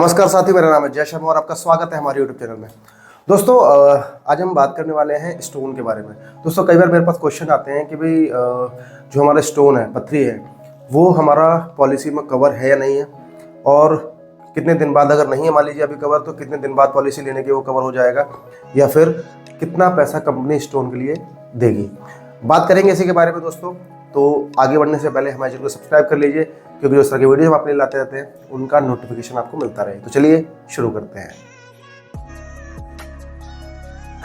नमस्कार साथी, मेरा नाम है जय शर्मा और आपका स्वागत है हमारे यूट्यूब चैनल में। दोस्तों आज हम बात करने वाले हैं स्टोन के बारे में। दोस्तों कई बार मेरे पास क्वेश्चन आते हैं कि भाई जो हमारा स्टोन है, पत्थरी है, वो हमारा पॉलिसी में कवर है या नहीं है, और कितने दिन बाद, अगर नहीं है मान लीजिए अभी कवर, तो कितने दिन बाद पॉलिसी लेने के वो कवर हो जाएगा, या फिर कितना पैसा कंपनी स्टोन के लिए देगी। बात करेंगे इसी के बारे में दोस्तों। तो आगे बढ़ने से पहले हमारे चैनल को सब्सक्राइब कर लीजिए, क्योंकि जो इस तरह की वीडियो हम अपने लाते रहते हैं उनका नोटिफिकेशन आपको मिलता रहे। तो चलिए शुरू करते हैं।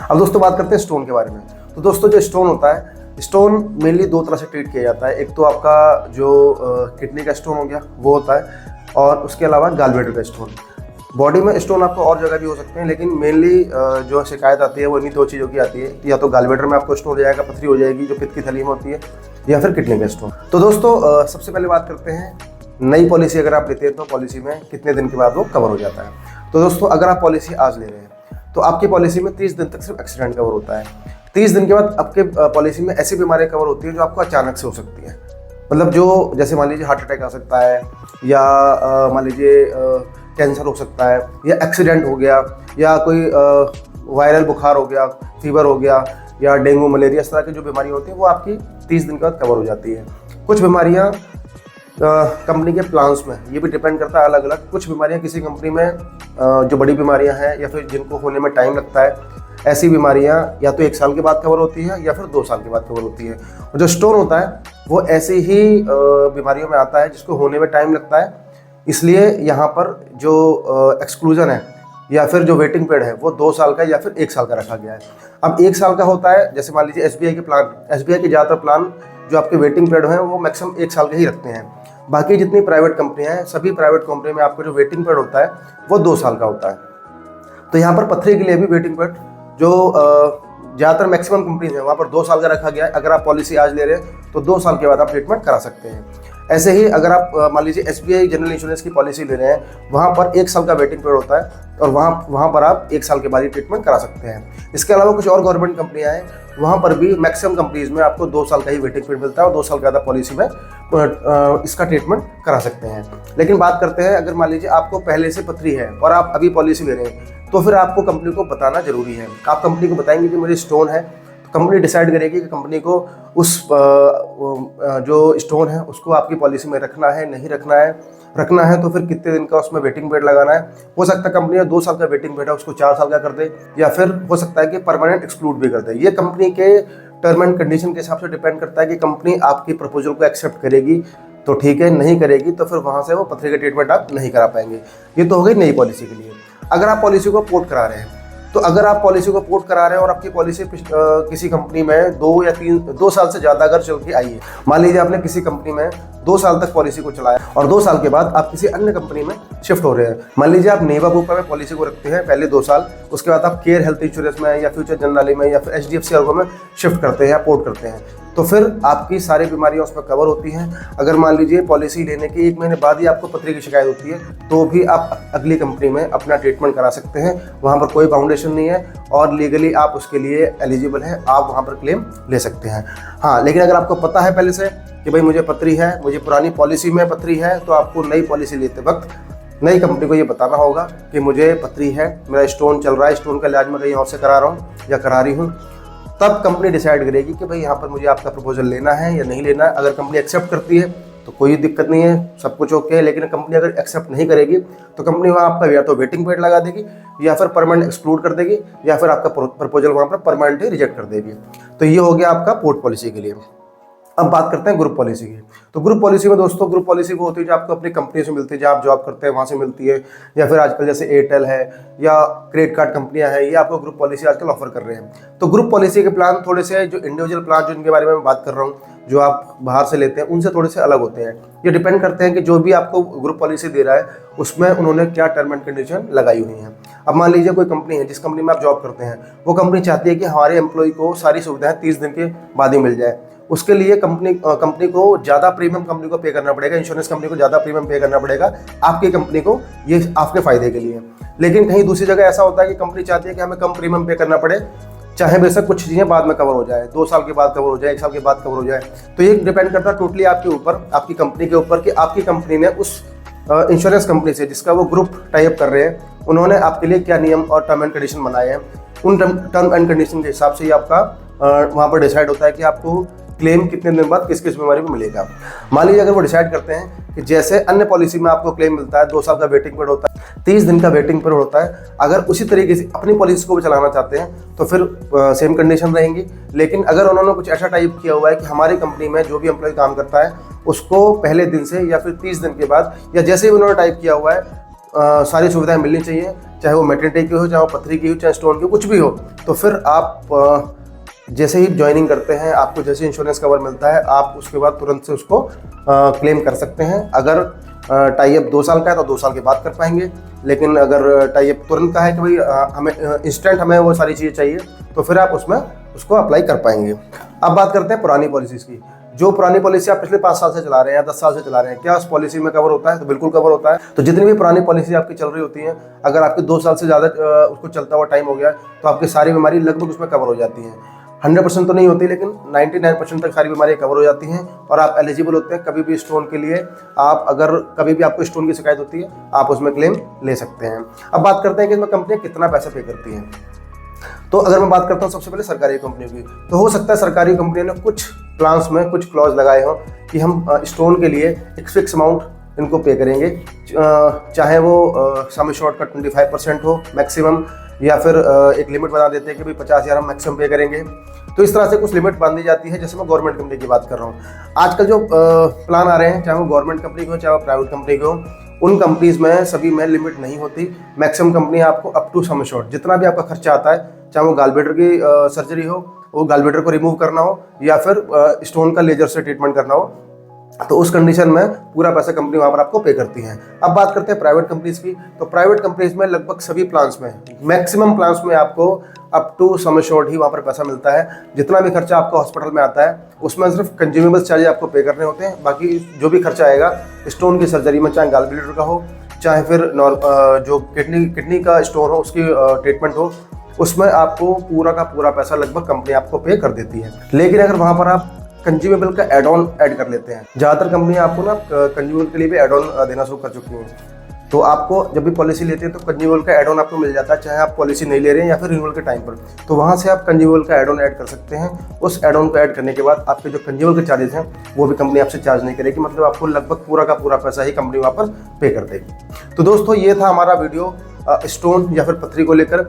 अब दोस्तों बात करते हैं स्टोन के बारे में। तो दोस्तों जो स्टोन होता है, स्टोन मेनली दो तरह से ट्रीट किया जाता है। एक तो आपका जो किडनी का स्टोन हो गया वो होता है, और उसके अलावा गॉलब्लैडर का स्टोन। बॉडी में स्टोन आपको और जगह भी हो सकते हैं, लेकिन मेनली जो शिकायत आती है वो इन्हीं दो चीज़ों की आती है। या तो गॉलब्लैडर में आपको स्टोन हो जाएगा, पथरी हो जाएगी जो पित्त की थैली में होती है, या फिर किडनी का स्टोन। तो दोस्तों सबसे पहले बात करते हैं नई पॉलिसी अगर आप लेते हैं तो पॉलिसी में कितने दिन के बाद वो कवर हो जाता है। तो दोस्तों अगर आप पॉलिसी आज ले रहे हैं तो आपकी पॉलिसी में 30 दिन तक सिर्फ एक्सीडेंट कवर होता है। 30 दिन के बाद आपके पॉलिसी में ऐसी बीमारियाँ कवर होती हैं जो आपको अचानक से हो सकती हैं। मतलब जो जैसे मान लीजिए हार्ट अटैक आ सकता है, या मान लीजिए कैंसर हो सकता है, या एक्सीडेंट हो गया, या कोई वायरल बुखार हो गया, फीवर हो गया, या डेंगू मलेरिया, इस तरह की जो बीमारी होती है वो आपकी 30 दिन के बाद कवर हो जाती है। कुछ बीमारियां कंपनी के प्लान्स में, ये भी डिपेंड करता है अलग अलग। कुछ बीमारियां किसी कंपनी में जो बड़ी बीमारियां हैं या फिर जिनको होने में टाइम लगता है, ऐसी बीमारियां या तो 1 साल के बाद कवर होती है या फिर 2 साल के बाद कवर होती है। और जो स्टोन होता है वो ऐसी ही बीमारियों में आता है जिसको होने में टाइम लगता है। इसलिए यहाँ पर जो एक्सक्लूजन है या फिर जो वेटिंग पीरियड है वो 2 साल का या फिर 1 साल का रखा गया है। अब 1 साल का होता है, जैसे मान लीजिए एसबीआई के ज़्यादातर प्लान जो आपके वेटिंग पीरियड हैं वो मैक्सिमम 1 साल के ही रखते हैं। बाकी जितनी प्राइवेट कंपनियां हैं, सभी प्राइवेट कंपनी में आपको जो वेटिंग पीरियड होता है वो 2 साल का होता है। तो यहाँ पर पथरी के लिए भी वेटिंग पीरियड जो ज़्यादातर मैक्सिमम कंपनीज हैं वहाँ पर 2 साल का रखा गया है। अगर आप पॉलिसी आज ले रहे हैं तो 2 साल के बाद आप ट्रीटमेंट करा सकते हैं। ऐसे ही अगर आप मान लीजिए एसबीआई जनरल इंश्योरेंस की पॉलिसी ले रहे हैं, वहाँ पर 1 साल का वेटिंग पीरियड होता है, और वहाँ पर आप 1 साल के बाद ही ट्रीटमेंट करा सकते हैं। इसके अलावा कुछ और गवर्नमेंट कंपनियाँ हैं, वहाँ पर भी मैक्सिमम कंपनीज में आपको 2 साल का ही वेटिंग पीरियड मिलता है, और 2 साल के बाद पॉलिसी में इसका ट्रीटमेंट करा सकते हैं। लेकिन बात करते हैं, अगर मान लीजिए आपको पहले से पथरी है और आप अभी पॉलिसी ले रहे हैं, तो फिर आपको कंपनी को बताना जरूरी है। आप कंपनी को बताएंगे कि मुझे स्टोन है, कंपनी डिसाइड करेगी कि कंपनी को उस जो स्टोन है उसको आपकी पॉलिसी में रखना है, नहीं रखना है। रखना है तो फिर कितने दिन का उसमें वेटिंग पीरियड लगाना है। हो सकता है कंपनी 2 साल का वेटिंग पीरियड है उसको 4 साल का कर दे, या फिर हो सकता है कि परमानेंट एक्सक्लूड भी कर दे। ये कंपनी के टर्म एंड कंडीशन के हिसाब से डिपेंड करता है कि कंपनी आपकी प्रपोजल को एक्सेप्ट करेगी तो ठीक है, नहीं करेगी तो फिर वहाँ से वो पथरी का ट्रीटमेंट आप नहीं करा पाएंगे। ये तो हो गई नई पॉलिसी के लिए। अगर आप पॉलिसी को पोर्ट करा रहे हैं, तो अगर आप पॉलिसी को पोर्ट करा रहे हैं और आपकी पॉलिसी किसी कंपनी में 2 साल से ज़्यादा अगर चल के आई है, मान लीजिए आपने किसी कंपनी में 2 साल तक पॉलिसी को चलाया और 2 साल के बाद आप किसी अन्य कंपनी में शिफ्ट हो रहे हैं। मान लीजिए आप नेवा बुपा में पॉलिसी को रखते हैं पहले 2 साल, उसके बाद आप केयर हेल्थ इंश्योरेंस में या फ्यूचर जनरली में या फिर HDFC अर्गो में शिफ्ट करते हैं या पोर्ट करते हैं, तो फिर आपकी सारी बीमारियां उसमें कवर होती हैं। अगर मान लीजिए पॉलिसी लेने के 1 महीने बाद ही आपको पथरी की शिकायत होती है, तो भी आप अगली कंपनी में अपना ट्रीटमेंट करा सकते हैं। वहाँ पर कोई बाउंडेशन नहीं है और लीगली आप उसके लिए एलिजिबल हैं, आप वहाँ पर क्लेम ले सकते हैं। हाँ, लेकिन अगर आपको पता है पहले से कि भाई मुझे पथरी है, मुझे पुरानी पॉलिसी में पथरी है, तो आपको नई पॉलिसी लेते वक्त नई कंपनी को ये बताना होगा कि मुझे पथरी है, मेरा स्टोन चल रहा है, स्टोन का इलाज मैं कहीं और से करा रहा हूँ या करा रही हूँ। तब कंपनी डिसाइड करेगी कि भाई यहाँ पर मुझे आपका प्रपोजल लेना है या नहीं लेना है। अगर कंपनी एक्सेप्ट करती है तो कोई दिक्कत नहीं है, सब कुछ ओके है। लेकिन कंपनी अगर एक्सेप्ट नहीं करेगी तो कंपनी वहाँ आपका या तो वेटिंग पीरियड लगा देगी, या फिर परमानेंट एक्सक्लूड कर देगी, या फिर आपका प्रपोजल वहाँ पर परमानेंटली रिजेक्ट कर देगी। तो ये हो गया आपका पोर्ट पॉलिसी के लिए। अब बात करते हैं ग्रुप पॉलिसी की। तो ग्रुप पॉलिसी में दोस्तों, ग्रुप पॉलिसी वो होती है जो आपको अपनी कंपनी से मिलती है, जहाँ आप जॉब करते हैं वहाँ से मिलती है, या फिर आजकल जैसे एयरटेल है या क्रेडिट कार्ड कंपनियां हैं, ये आपको ग्रुप पॉलिसी आजकल ऑफर कर रहे हैं। तो ग्रुप पॉलिसी के प्लान थोड़े से, जो इंडिविजुअल प्लान जिनके बारे में मैं बात कर रहा हूँ, जो आप बाहर से लेते हैं, उनसे थोड़े से अलग होते हैं। ये डिपेंड करते हैं कि जो भी आपको ग्रुप पॉलिसी दे रहा है उसमें उन्होंने क्या टर्म एंड कंडीशन लगाई हुई हैं। अब मान लीजिए कोई कंपनी है, जिस कंपनी में आप जॉब करते हैं, वो कंपनी चाहती है कि हमारे एम्प्लॉय को सारी सुविधाएं 30 दिन के बाद ही मिल जाए। उसके लिए कंपनी को ज़्यादा प्रीमियम कंपनी को पे करना पड़ेगा, इंश्योरेंस कंपनी को ज़्यादा प्रीमियम पे करना पड़ेगा आपकी कंपनी को, ये आपके फ़ायदे के लिए। लेकिन कहीं दूसरी जगह ऐसा होता है कि कंपनी चाहती है कि हमें कम प्रीमियम पे करना पड़े, चाहे बेशक कुछ चीज़ें बाद में कवर हो जाए, 2 साल के बाद कवर हो जाए, 1 साल के बाद कवर हो जाए। तो ये डिपेंड करता है टोटली आपके ऊपर, आपकी कंपनी के ऊपर, कि आपकी कंपनी ने उस इंश्योरेंस कंपनी से जिसका वो ग्रुप टाई अप कर रहे हैं, उन्होंने आपके लिए क्या नियम और टर्म एंड कंडीशन बनाए हैं, उन टर्म एंड कंडीशन के हिसाब से ही आपका वहाँ पर डिसाइड होता है कि आपको क्लेम कितने दिन बाद किस किस बीमारी को मिलेगा। मान लीजिए अगर वो डिसाइड करते हैं कि जैसे अन्य पॉलिसी में आपको क्लेम मिलता है 2 साल का वेटिंग पीरियड होता है, 30 दिन का वेटिंग पीरियड होता है, अगर उसी तरीके से अपनी पॉलिसी को भी चलाना चाहते हैं तो फिर सेम कंडीशन रहेंगी। लेकिन अगर उन्होंने कुछ ऐसा टाइप किया हुआ है कि हमारी कंपनी में जो भी एम्प्लॉय काम करता है उसको पहले दिन से या फिर 30 दिन के बाद या जैसे ही उन्होंने टाइप किया हुआ है सारी सुविधाएं मिलनी चाहिए, चाहे वो मैटरनिटी की हो, चाहे वो पथरी की हो, चाहे स्टोन की हो, कुछ भी हो, तो फिर आप जैसे ही ज्वाइनिंग करते हैं आपको जैसे इंश्योरेंस कवर मिलता है आप उसके बाद तुरंत से उसको क्लेम कर सकते हैं। अगर टाई अप 2 साल का है तो 2 साल के बाद कर पाएंगे, लेकिन अगर टाई अप तुरंत का है कि भाई हमें इंस्टेंट हमें वो सारी चीज़ें चाहिए तो फिर आप उसमें उसको अप्लाई कर पाएंगे। अब बात करते हैं पुरानी पॉलिसीज़ की। जो पुरानी पॉलिसी आप पिछले 5 साल से चला रहे हैं या 10 साल से चला रहे हैं, क्या उस पॉलिसी में कवर होता है? तो बिल्कुल कवर होता है। तो जितनी भी पुरानी पॉलिसी आपकी चल रही होती हैं, अगर आपके 2 साल से ज़्यादा उसको चलता हुआ टाइम हो गया तो आपकी सारी बीमारी लगभग उसमें कवर हो जाती हैं। 100% तो नहीं होती, लेकिन 99% तक सारी बीमारियां कवर हो जाती हैं और आप एलिजिबल होते हैं कभी भी स्टोन के लिए। आप अगर कभी भी आपको स्टोन की शिकायत होती है आप उसमें क्लेम ले सकते हैं। अब बात करते हैं कि इसमें कंपनियां कितना पैसा पे करती हैं। तो अगर मैं बात करता हूँ सबसे पहले सरकारी कंपनियों की, तो हो सकता है सरकारी कंपनियों ने कुछ प्लान्स में कुछ क्लॉज लगाए हों कि हम स्टोन के लिए एक फिक्स अमाउंट इनको पे करेंगे, चाहे वो सम शॉर्ट का 25% हो मैक्सिमम, या फिर एक लिमिट बना देते हैं कि भाई 50,000 हम मैक्सिमम पे करेंगे। तो इस तरह से कुछ लिमिट बांधी जाती है। जैसे मैं गवर्नमेंट कंपनी की बात कर रहा हूँ, आजकल जो प्लान आ रहे हैं चाहे वो गवर्नमेंट कंपनी के हो चाहे वो प्राइवेट कंपनी के हो, उन कंपनीज में सभी में लिमिट नहीं होती। मैक्सिमम कंपनी आपको अप टू सम शॉर्ट जितना भी आपका खर्चा आता है, चाहे वो गालब्लेडर की सर्जरी हो, वो गालब्लेडर को रिमूव करना हो या फिर स्टोन का लेजर से ट्रीटमेंट करना हो, तो उस कंडीशन में पूरा पैसा कंपनी वहाँ पर आपको पे करती है। अब बात करते हैं प्राइवेट कंपनीज की। तो प्राइवेट कंपनीज में लगभग सभी प्लान्स में, मैक्सिमम प्लान्स में आपको अप टू सम शॉर्ट ही वहाँ पर पैसा मिलता है। जितना भी खर्चा आपका हॉस्पिटल में आता है उसमें सिर्फ कंज्यूमेबल चार्जेस आपको पे करने होते हैं। बाकी जो भी खर्चा आएगा स्टोन की सर्जरी में, चाहे गालब्लेडर का हो चाहे फिर जो किडनी का स्टोन हो उसकी ट्रीटमेंट हो, उसमें आपको पूरा का पूरा पैसा लगभग कंपनी आपको पे कर देती है। लेकिन अगर वहाँ पर आप कंज्यूमेबल का एड ऑन ऐड कर लेते हैं, ज़्यादातर कंपनी आपको ना कंज्यूमेबल के लिए भी एड ऑन देना शुरू कर चुकी हैं, तो आपको जब भी पॉलिसी लेते हैं तो कंज्यूमेबल का एड ऑन आपको मिल जाता है, चाहे आप पॉलिसी नहीं ले रहे हैं या फिर रिन्यूअल के टाइम पर, तो वहाँ से आप कंज्यूमेबल का एड ऑन ऐड कर सकते हैं। उस एड ऑन को ऐड करने के बाद आपके जो कंज्यूमेबल के चार्जेस हैं वो भी कंपनी आपसे चार्ज नहीं करेगी, मतलब आपको लगभग पूरा का पूरा पैसा ही कंपनी वहाँ पर पे कर देगी। तो दोस्तों ये था हमारा वीडियो स्टोन या फिर पथरी को लेकर।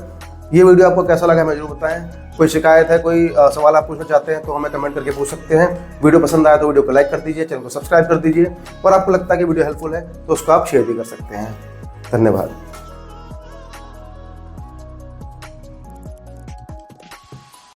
ये वीडियो आपको कैसा लगा हमें जरूर बताएं। कोई शिकायत है, कोई सवाल आप पूछना चाहते हैं तो हमें कमेंट करके पूछ सकते हैं। वीडियो पसंद आया तो वीडियो को लाइक कर दीजिए, चैनल को सब्सक्राइब कर दीजिए, और आपको लगता है कि वीडियो हेल्पफुल है तो उसको आप शेयर भी कर सकते हैं। धन्यवाद।